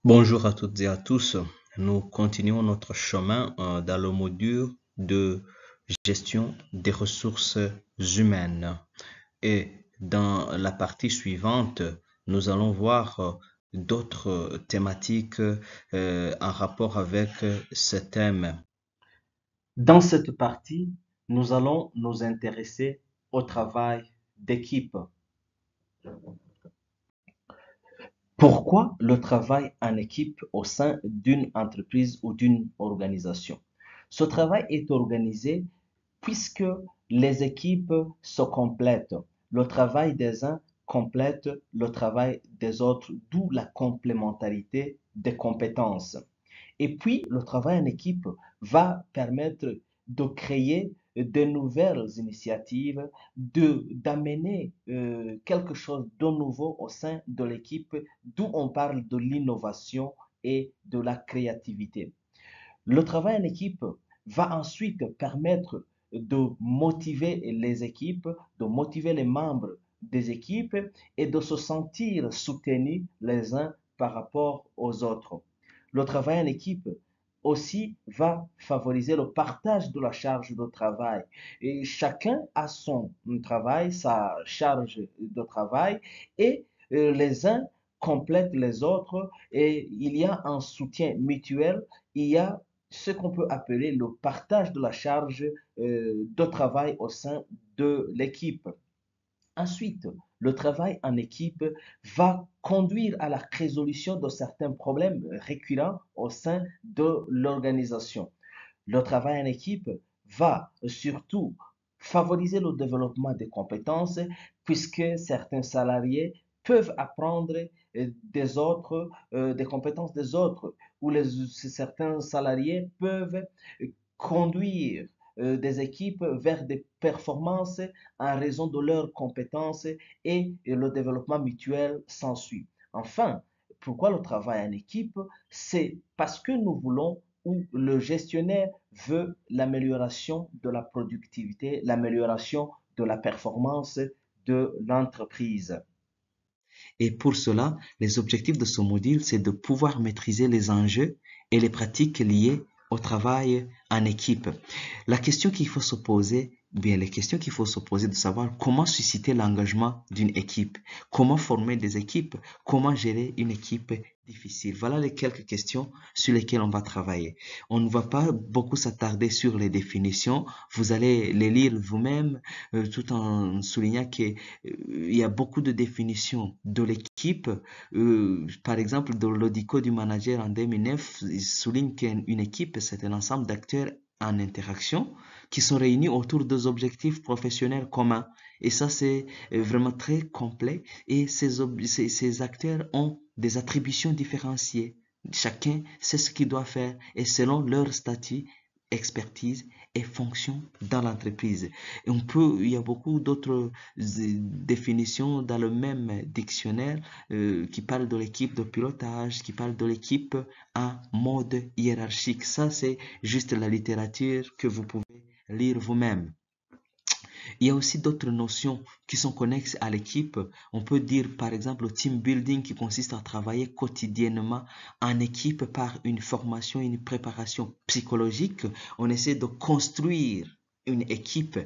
Bonjour à toutes et à tous. Nous continuons notre chemin dans le module de gestion des ressources humaines. Et dans la partie suivante, nous allons voir d'autres thématiques en rapport avec ce thème. Dans cette partie, nous allons nous intéresser au travail d'équipe. Pourquoi le travail en équipe au sein d'une entreprise ou d'une organisation? Ce travail est organisé puisque les équipes se complètent. Le travail des uns complète le travail des autres, d'où la complémentarité des compétences. Et puis, le travail en équipe va permettre de créer de nouvelles initiatives, d'amener quelque chose de nouveau au sein de l'équipe, d'où on parle de l'innovation et de la créativité. Le travail en équipe va ensuite permettre de motiver les équipes, de motiver les membres des équipes et de se sentir soutenus les uns par rapport aux autres. Le travail en équipe aussi va favoriser le partage de la charge de travail. Et chacun a son travail, sa charge de travail, et les uns complètent les autres et il y a un soutien mutuel, il y a ce qu'on peut appeler le partage de la charge de travail au sein de l'équipe. Ensuite, le travail en équipe va conduire à la résolution de certains problèmes récurrents au sein de l'organisation. Le travail en équipe va surtout favoriser le développement des compétences puisque certains salariés peuvent apprendre des autres, des compétences des autres, ou certains salariés peuvent conduire des équipes vers des performances en raison de leurs compétences et le développement mutuel s'ensuit. Enfin, pourquoi le travail en équipe? C'est parce que nous voulons ou le gestionnaire veut l'amélioration de la productivité, l'amélioration de la performance de l'entreprise. Et pour cela, les objectifs de ce module, c'est de pouvoir maîtriser les enjeux et les pratiques liées au travail en équipe. La question qu'il faut se poser, bien les questions qu'il faut se poser de savoir comment susciter l'engagement d'une équipe, comment former des équipes, comment gérer une équipe difficile. Voilà les quelques questions sur lesquelles on va travailler. On ne va pas beaucoup s'attarder sur les définitions. Vous allez les lire vous-même, tout en soulignant que il y a beaucoup de définitions de l'équipe. Par exemple, dans l'Odico du manager en 2009, il souligne qu'une équipe, c'est un ensemble d'acteurs en interaction qui sont réunis autour des objectifs professionnels communs. Et ça, c'est vraiment très complet. Et ces acteurs ont des attributions différenciées. Chacun sait ce qu'il doit faire et selon leur statut, expertise et fonction dans l'entreprise. Et il y a beaucoup d'autres définitions dans le même dictionnaire qui parlent de l'équipe de pilotage, qui parlent de l'équipe en mode hiérarchique. Ça, c'est juste la littérature que vous pouvez lire vous-même. Il y a aussi d'autres notions qui sont connexes à l'équipe. On peut dire par exemple le team building qui consiste à travailler quotidiennement en équipe par une formation, une préparation psychologique. On essaie de construire une équipe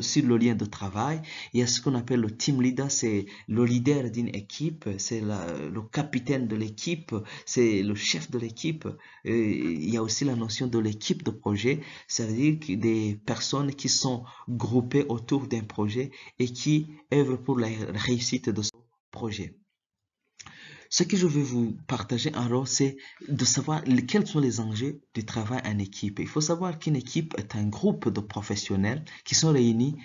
sur le lien de travail. Il y a ce qu'on appelle le team leader, c'est le leader d'une équipe, c'est le capitaine de l'équipe, c'est le chef de l'équipe. Il y a aussi la notion de l'équipe de projet, c'est-à-dire des personnes qui sont groupées autour d'un projet et qui œuvrent pour la réussite de ce projet. Ce que je veux vous partager alors, c'est de savoir quels sont les enjeux du travail en équipe. Il faut savoir qu'une équipe est un groupe de professionnels qui sont réunis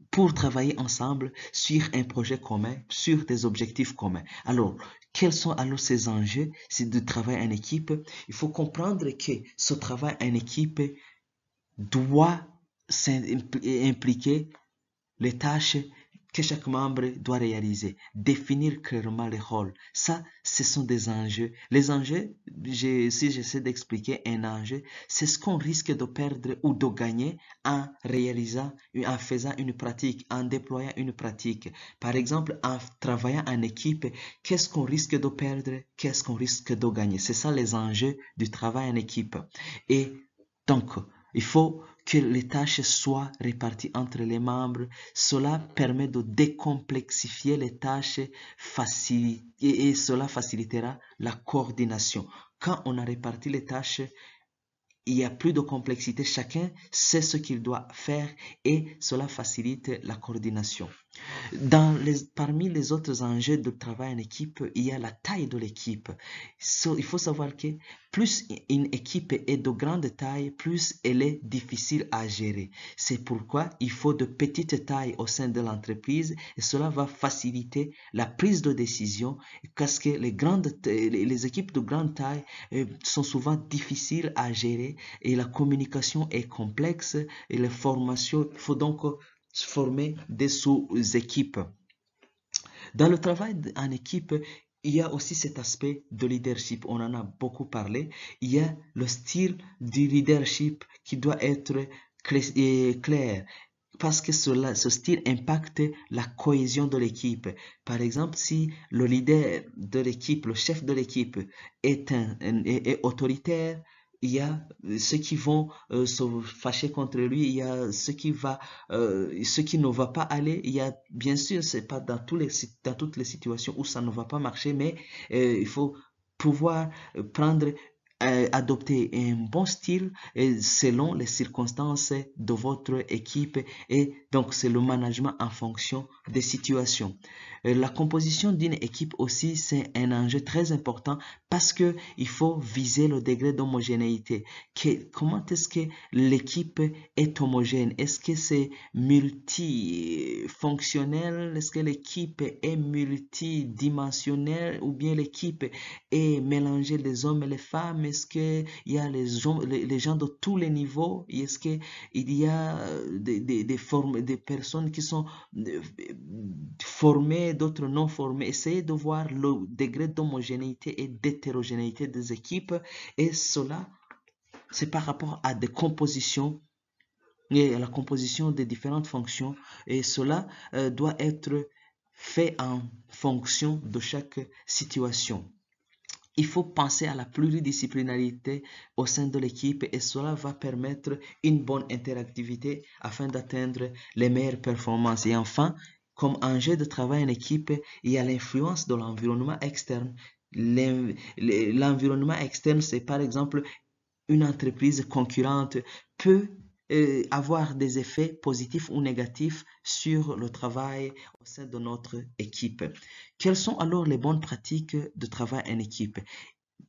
pour travailler ensemble sur un projet commun, sur des objectifs communs. Alors, quels sont alors ces enjeux? C'est de travail en équipe. Il faut comprendre que ce travail en équipe doit impliquer les tâches que chaque membre doit réaliser, définir clairement les rôles. Ça, ce sont des enjeux. Les enjeux, si j'essaie d'expliquer un enjeu, c'est ce qu'on risque de perdre ou de gagner en réalisant, en faisant une pratique, en déployant une pratique. Par exemple, en travaillant en équipe, qu'est-ce qu'on risque de perdre, qu'est-ce qu'on risque de gagner. C'est ça les enjeux du travail en équipe. Et donc, il faut que les tâches soient réparties entre les membres. Cela permet de décomplexifier les tâches et cela facilitera la coordination. Quand on a réparti les tâches, il n'y a plus de complexité. Chacun sait ce qu'il doit faire et cela facilite la coordination. Parmi les autres enjeux de travail en équipe, il y a la taille de l'équipe. Il faut savoir que plus une équipe est de grande taille, plus elle est difficile à gérer. C'est pourquoi il faut de petites tailles au sein de l'entreprise et cela va faciliter la prise de décision parce que les équipes de grande taille sont souvent difficiles à gérer et la communication est complexe et la formation, il faut donc former des sous-équipes. Dans le travail en équipe, il y a aussi cet aspect de leadership. On en a beaucoup parlé. Il y a le style du leadership qui doit être clair parce que ce style impacte la cohésion de l'équipe. Par exemple, si le leader de l'équipe, le chef de l'équipe est autoritaire, il y a ceux qui vont se fâcher contre lui, il y a ce qui ne va pas aller, il y a bien sûr c'est pas dans toutes les situations où ça ne va pas marcher, mais il faut pouvoir adopter un bon style selon les circonstances de votre équipe et donc c'est le management en fonction des situations. La composition d'une équipe aussi c'est un enjeu très important parce que il faut viser le degré d'homogénéité. Comment est-ce que l'équipe est homogène? Est-ce que c'est multifonctionnel? Est-ce que l'équipe est multidimensionnelle ou bien l'équipe est mélangée des hommes et les femmes? Est-ce qu'il y a les gens de tous les niveaux? Est-ce qu'il y a des personnes qui sont formées, d'autres non formées? Essayez de voir le degré d'homogénéité et d'hétérogénéité des équipes et cela, c'est par rapport à des compositions et à la composition des différentes fonctions et cela doit être fait en fonction de chaque situation. Il faut penser à la pluridisciplinarité au sein de l'équipe et cela va permettre une bonne interactivité afin d'atteindre les meilleures performances. Et enfin, comme enjeu de travail en équipe, il y a l'influence de l'environnement externe. L'environnement externe, c'est par exemple une entreprise concurrente peut avoir des effets positifs ou négatifs sur le travail au sein de notre équipe. Quelles sont alors les bonnes pratiques de travail en équipe?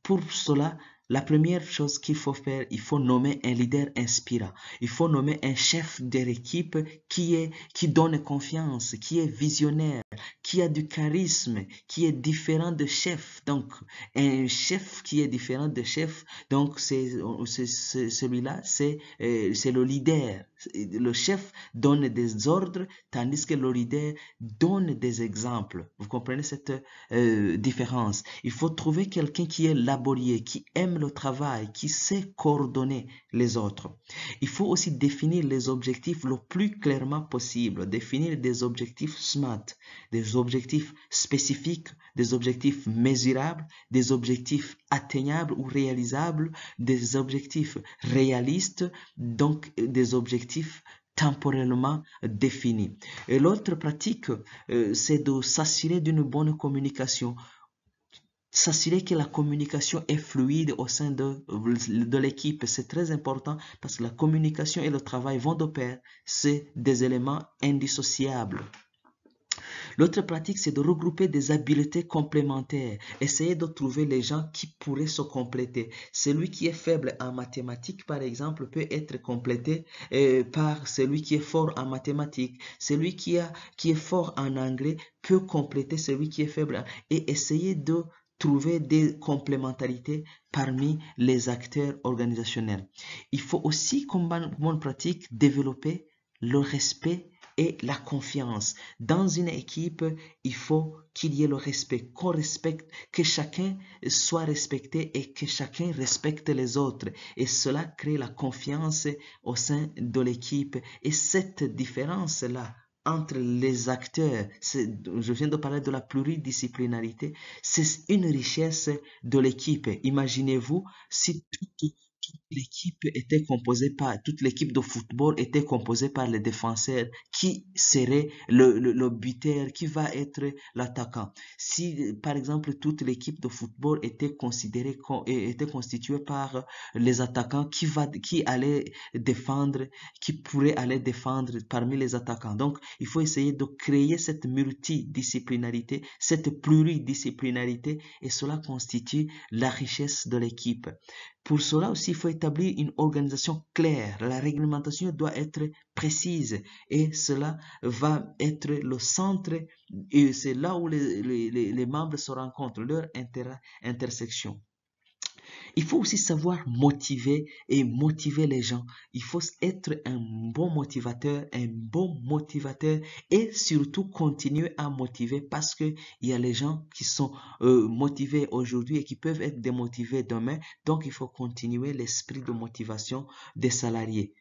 Pour cela, la première chose qu'il faut faire, il faut nommer un leader inspirant. Il faut nommer un chef de l'équipe qui donne confiance, qui est visionnaire, qui a du charisme, qui est différent de chef. Donc, un chef qui est différent de chef, donc celui-là, c'est le leader. Le chef donne des ordres, tandis que le leader donne des exemples. Vous comprenez cette différence? Il faut trouver quelqu'un qui est laborieux, qui aime le travail, qui sait coordonner les autres. Il faut aussi définir les objectifs le plus clairement possible, définir des objectifs SMART, des objectifs spécifiques, des objectifs mesurables, des objectifs atteignables ou réalisables, des objectifs réalistes, donc des objectifs temporellement définis. Et l'autre pratique, c'est de s'assurer d'une bonne communication. S'assurer que la communication est fluide au sein de l'équipe, c'est très important parce que la communication et le travail vont de pair, c'est des éléments indissociables. L'autre pratique, c'est de regrouper des habiletés complémentaires. Essayez de trouver les gens qui pourraient se compléter. Celui qui est faible en mathématiques, par exemple, peut être complété par celui qui est fort en mathématiques. Celui qui est fort en anglais peut compléter celui qui est faible. Et essayez de trouver des complémentarités parmi les acteurs organisationnels. Il faut aussi, comme bonne pratique, développer le respect et la confiance. Dans une équipe, il faut qu'il y ait le respect, qu'on respecte, que chacun soit respecté et que chacun respecte les autres. Et cela crée la confiance au sein de l'équipe. Et cette différence-là entre les acteurs, je viens de parler de la pluridisciplinarité, c'est une richesse de l'équipe. Imaginez-vous si toute l'équipe de football était composée par les défenseurs. Qui serait le buteur? Qui va être l'attaquant? Si, par exemple, toute l'équipe de football était constituée par les attaquants, qui allait défendre, qui pourrait aller défendre parmi les attaquants? Donc, il faut essayer de créer cette multidisciplinarité, cette pluridisciplinarité, et cela constitue la richesse de l'équipe. Pour cela aussi, il faut établir une organisation claire. La réglementation doit être précise et cela va être le centre, et c'est là où les membres se rencontrent, leur intersection. Il faut aussi savoir motiver et motiver les gens. Il faut être un bon motivateur et surtout continuer à motiver, parce que il y a les gens qui sont motivés aujourd'hui et qui peuvent être démotivés demain. Donc, il faut continuer l'esprit de motivation des salariés.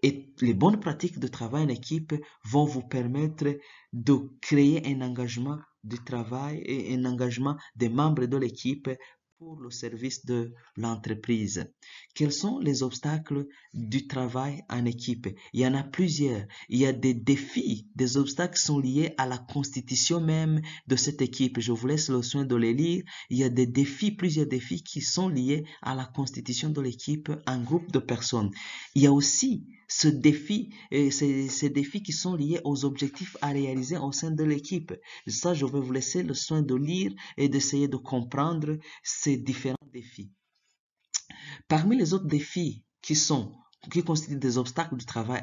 Et les bonnes pratiques de travail en équipe vont vous permettre de créer un engagement du travail et un engagement des membres de l'équipe pour le service de l'entreprise. Quels sont les obstacles du travail en équipe? Il y en a plusieurs. Il y a des défis, des obstacles qui sont liés à la constitution même de cette équipe. Je vous laisse le soin de les lire. Il y a des défis, plusieurs défis qui sont liés à la constitution de l'équipe en groupe de personnes. Il y a aussi ces défis qui sont liés aux objectifs à réaliser au sein de l'équipe. Ça, je vais vous laisser le soin de lire et d'essayer de comprendre ces différents défis. Parmi les autres défis qui constituent des obstacles du travail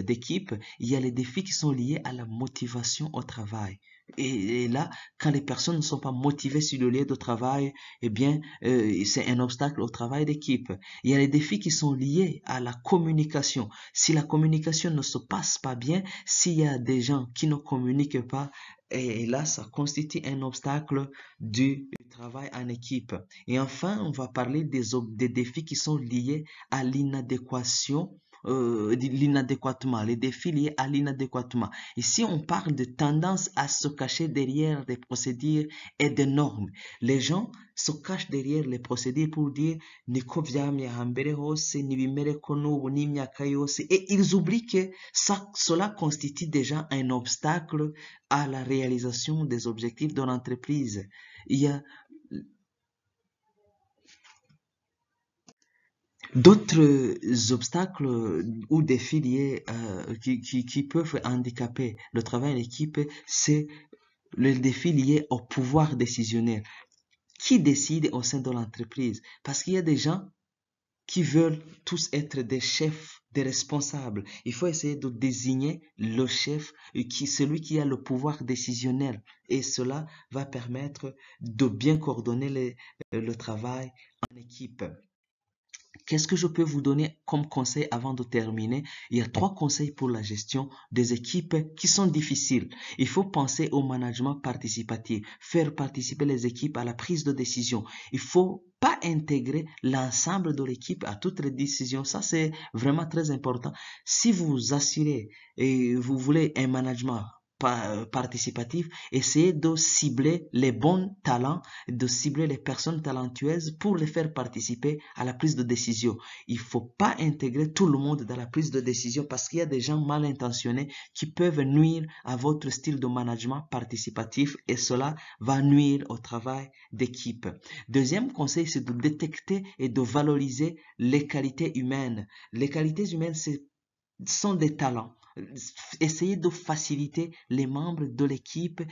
d'équipe, il y a les défis qui sont liés à la motivation au travail. Et là, quand les personnes ne sont pas motivées sur le lieu de travail, eh bien, c'est un obstacle au travail d'équipe. Il y a les défis qui sont liés à la communication. Si la communication ne se passe pas bien, s'il y a des gens qui ne communiquent pas, et là, ça constitue un obstacle du travail en équipe. Et enfin, on va parler des défis qui sont liés à l'inadéquation, l'inadéquatement, les défis liés à l'inadéquatement. Ici, on parle de tendance à se cacher derrière des procédures et des normes. Les gens se cachent derrière les procédures pour dire niko vyamye hambere hose nibimere ko n'ubu n'imyaka yose, et ils oublient que cela constitue déjà un obstacle à la réalisation des objectifs de l'entreprise. Il y a d'autres obstacles ou défis liés qui peuvent handicaper le travail en équipe, c'est le défi lié au pouvoir décisionnaire. Qui décide au sein de l'entreprise? Parce qu'il y a des gens qui veulent tous être des chefs, des responsables. Il faut essayer de désigner le chef, celui qui a le pouvoir décisionnel. Et cela va permettre de bien coordonner le travail en équipe. Qu'est-ce que je peux vous donner comme conseil avant de terminer? Il y a 3 conseils pour la gestion des équipes qui sont difficiles. Il faut penser au management participatif, faire participer les équipes à la prise de décision. Il faut pas intégrer l'ensemble de l'équipe à toutes les décisions. Ça, c'est vraiment très important. Si vous assurez et vous voulez un management participatif, essayez de cibler les bons talents, de cibler les personnes talentueuses pour les faire participer à la prise de décision. Il ne faut pas intégrer tout le monde dans la prise de décision, parce qu'il y a des gens mal intentionnés qui peuvent nuire à votre style de management participatif, et cela va nuire au travail d'équipe. Deuxième conseil, c'est de détecter et de valoriser les qualités humaines. Les qualités humaines, sont des talents. Essayez de faciliter les membres de l'équipe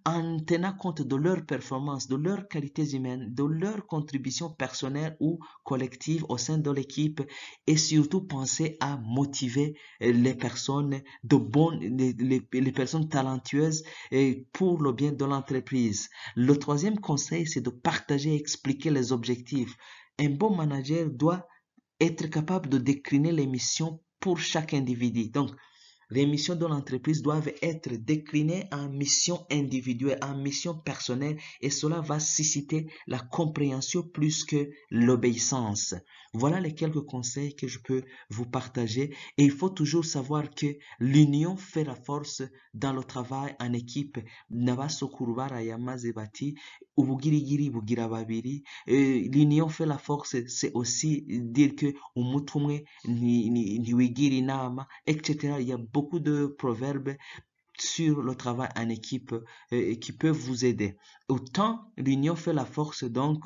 en tenant compte de leurs performances, de leurs qualités humaines, de leurs contributions personnelles ou collectives au sein de l'équipe, et surtout pensez à motiver les personnes les personnes talentueuses pour le bien de l'entreprise. Le troisième conseil, c'est de partager et expliquer les objectifs. Un bon manager doit être capable de décliner les missions pour chaque individu. Donc, Les missions de l'entreprise doivent être déclinées en missions individuelles, en missions personnelles, et cela va susciter la compréhension plus que l'obéissance. Voilà les quelques conseils que je peux vous partager. Et il faut toujours savoir que l'union fait la force dans le travail en équipe. N'abasokuru barayamaze bati, ubugirigiri bugira babiri. L'union fait la force, c'est aussi dire que umutwe umwe ntiwigira inama, etc. Il y a beaucoup de proverbes sur le travail en équipe qui peuvent vous aider. Autant l'union fait la force, donc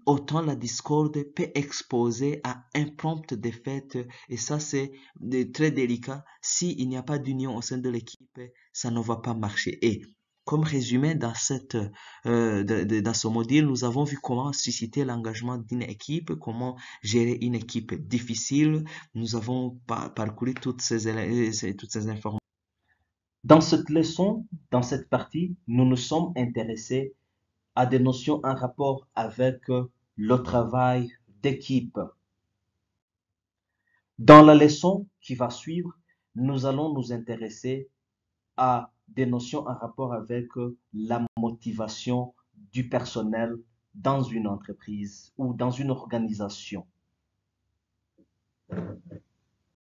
autant la discorde peut exposer à imprompte défaite, et ça c'est très délicat. S'il n'y a pas d'union au sein de l'équipe, ça ne va pas marcher. Et comme résumé dans dans ce module, nous avons vu comment susciter l'engagement d'une équipe, comment gérer une équipe difficile. Nous avons parcouru toutes ces informations. Dans cette leçon, dans cette partie, nous nous sommes intéressés à des notions en rapport avec le travail d'équipe. Dans la leçon qui va suivre, nous allons nous intéresser à des notions en rapport avec la motivation du personnel dans une entreprise ou dans une organisation.